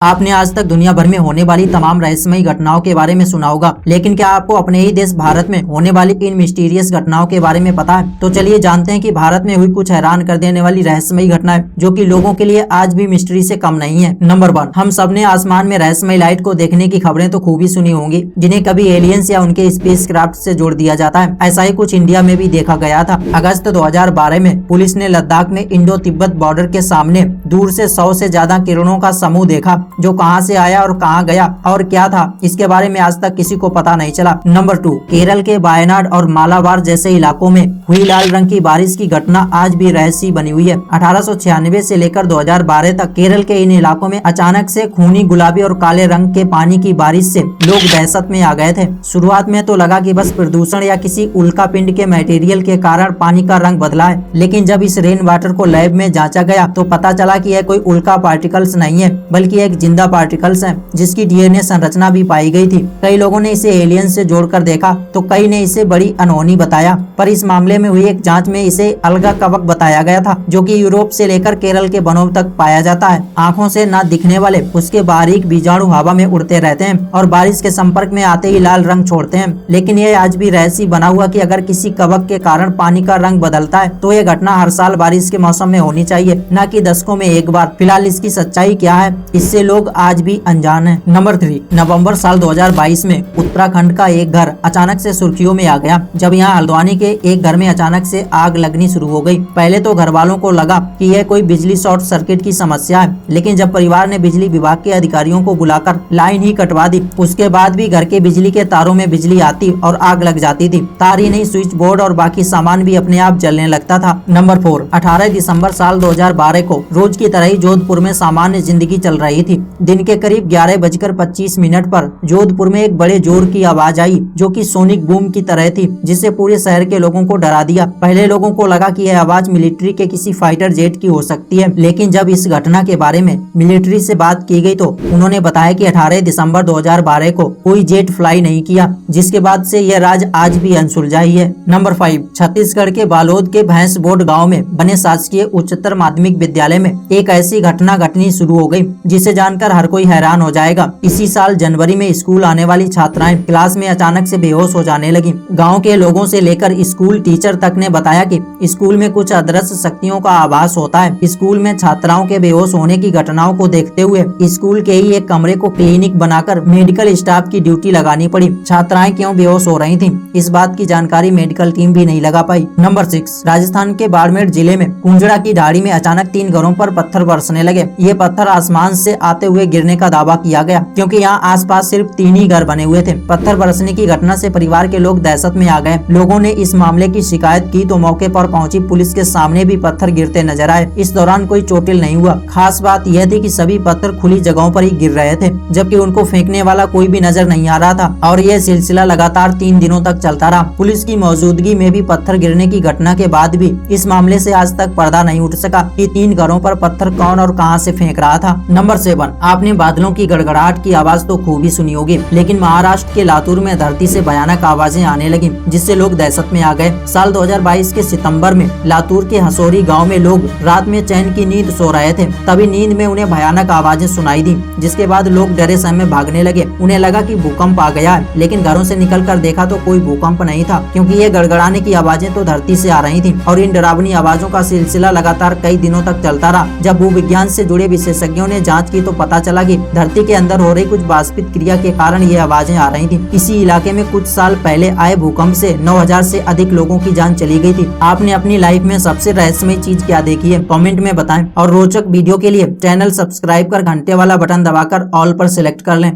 आपने आज तक दुनिया भर में होने वाली तमाम रहस्यमयी घटनाओं के बारे में सुना होगा, लेकिन क्या आपको अपने ही देश भारत में होने वाली इन मिस्टीरियस घटनाओं के बारे में पता है? तो चलिए जानते हैं कि भारत में हुई कुछ हैरान कर देने वाली रहस्यमयी घटनाएं जो कि लोगों के लिए आज भी मिस्ट्री से कम नहीं है। नंबर 1, हम सबने आसमान में रहस्यमयी लाइट को देखने की खबरें तो खूब ही सुनी होंगी, जिन्हें कभी एलियंस या उनके स्पेसक्राफ्ट से जोड़ दिया जाता है। ऐसा ही कुछ इंडिया में भी देखा गया था। अगस्त 2012 में पुलिस ने लद्दाख में इंडो तिब्बत बॉर्डर के सामने दूर से 100 से ज्यादा किरणों का समूह देखा, जो कहां से आया और कहां गया और क्या था, इसके बारे में आज तक किसी को पता नहीं चला। नंबर 2, केरल के वायनाड और मालाबार जैसे इलाकों में हुई लाल रंग की बारिश की घटना आज भी रहस्य बनी हुई है। 1896 से लेकर 2012 तक केरल के इन इलाकों में अचानक से खूनी गुलाबी और काले रंग के पानी की बारिश से लोग दहशत में आ गए थे। शुरुआत में तो लगा कि बस प्रदूषण या किसी उल्का पिंड के मटेरियल के कारण पानी का रंग बदला है, लेकिन जब इस रेन वाटर को लैब में जांचा गया तो पता चला कि यह कोई उल्का पार्टिकल्स नहीं है, बल्कि एक जिंदा पार्टिकल्स है, जिसकी डीएनए संरचना भी पाई गई थी। कई लोगों ने इसे एलियन से जोड़कर देखा तो कई ने इसे बड़ी अनहोनी बताया, पर इस मामले में हुई एक जांच में इसे अलगा कवक बताया गया था, जो कि यूरोप से लेकर केरल के वनों तक पाया जाता है। आंखों से न दिखने वाले उसके बारीक बीजाणु हवा में उड़ते रहते हैं और बारिश के संपर्क में आते ही लाल रंग छोड़ते हैं। लेकिन यह आज भी रहस्य बना हुआ कि अगर किसी कवक के कारण पानी का रंग बदलता है तो यह घटना हर साल बारिश के मौसम में होनी चाहिए, न कि दशकों में एक बार। फिलहाल इसकी सच्चाई क्या है, इससे लोग आज भी अनजान है। नंबर 3, नवंबर साल 2022 में उत्तराखंड का एक घर अचानक से सुर्खियों में आ गया, जब यहाँ हल्द्वानी के एक घर में अचानक से आग लगनी शुरू हो गई। पहले तो घर वालों को लगा कि यह कोई बिजली शॉर्ट सर्किट की समस्या है, लेकिन जब परिवार ने बिजली विभाग के अधिकारियों को बुलाकर लाइन ही कटवा दी, उसके बाद भी घर के बिजली के तारों में बिजली आती और आग लग जाती थी। तार ही नहीं, स्विच बोर्ड और बाकी सामान भी अपने आप जलने लगता था। नंबर 4, 18 दिसंबर साल 2012 को रोज की तरह ही जोधपुर में सामान्य जिंदगी चल रही थी। दिन के करीब 11:25 पर जोधपुर में एक बड़े जोर की आवाज आई, जो कि सोनिक बूम की तरह थी, जिससे पूरे शहर के लोगों को डरा दिया। पहले लोगों को लगा कि यह आवाज मिलिट्री के किसी फाइटर जेट की हो सकती है, लेकिन जब इस घटना के बारे में मिलिट्री से बात की गई तो उन्होंने बताया कि 18 दिसंबर 2012 को कोई जेट फ्लाई नहीं किया, जिसके बाद से यह राज आज भी अनसुलझा ही है। नंबर 5, छत्तीसगढ़ के बालोद के भैंस बोर्ड गाँव में बने शासकीय उच्चतर माध्यमिक विद्यालय में एक ऐसी घटना घटनी शुरू हो गई, जिसे जानकर हर कोई हैरान हो जाएगा। इसी साल जनवरी में स्कूल आने वाली छात्राएं क्लास में अचानक से बेहोश हो जाने लगी। गांव के लोगों से लेकर स्कूल टीचर तक ने बताया कि स्कूल में कुछ अदृश्य शक्तियों का आभास होता है। स्कूल में छात्राओं के बेहोश होने की घटनाओं को देखते हुए स्कूल के ही एक कमरे को क्लिनिक बनाकर मेडिकल स्टाफ की ड्यूटी लगानी पड़ी। छात्राएं क्यों बेहोश हो रही थी, इस बात की जानकारी मेडिकल टीम भी नहीं लगा पाई। नंबर 6, राजस्थान के बाड़मेर जिले में कुंजड़ा की ढाड़ी में अचानक 3 घरों पर पत्थर बरसने लगे। ये पत्थर आसमान से आते हुए गिरने का दावा किया गया, क्योंकि यहाँ आसपास सिर्फ 3 ही घर बने हुए थे। पत्थर बरसने की घटना से परिवार के लोग दहशत में आ गए। लोगों ने इस मामले की शिकायत की तो मौके पर पहुंची पुलिस के सामने भी पत्थर गिरते नजर आए। इस दौरान कोई चोटिल नहीं हुआ। खास बात यह थी कि सभी पत्थर खुली जगहों पर ही गिर रहे थे, जबकि उनको फेंकने वाला कोई भी नजर नहीं आ रहा था, और यह सिलसिला लगातार 3 दिनों तक चलता रहा। पुलिस की मौजूदगी में भी पत्थर गिरने की घटना के बाद भी इस मामले से आज तक पर्दा नहीं उठ सका कि 3 घरों पर पत्थर कौन और कहां से फेंक रहा था। नंबर 7, आपने बादलों की गड़गड़ाहट की आवाज तो खूब ही सुनी होगी, लेकिन महाराष्ट्र के लातूर में धरती से भयानक आवाजें आने लगी, जिससे लोग दहशत में आ गए। साल 2022 के सितंबर में लातूर के हसोरी गांव में लोग रात में चैन की नींद सो रहे थे, तभी नींद में उन्हें भयानक आवाजें सुनाई दी, जिसके बाद लोग डरे समय भागने लगे। उन्हें लगा कि भूकंप आ गया है, लेकिन घरों से निकलकर देखा तो कोई भूकंप नहीं था, क्योंकि ये गड़गड़ाने की आवाजें तो धरती से आ रही थी। और इन डरावनी आवाजों का सिलसिला लगातार कई दिनों तक चलता रहा। जब भूविज्ञान से जुड़े विशेषज्ञों ने जांच की तो पता चला कि धरती के अंदर हो रही कुछ वाष्पित क्रिया के कारण ये आवाजें आ रही थी। इसी इलाके में कुछ साल पहले आए भूकंप से 9000 से अधिक लोगों की जान चली गई थी। आपने अपनी लाइफ में सबसे रहस्यमय चीज क्या देखी है, कमेंट में बताएं। और रोचक वीडियो के लिए चैनल सब्सक्राइब कर घंटे वाला बटन दबाकर ऑल पर सिलेक्ट कर लें।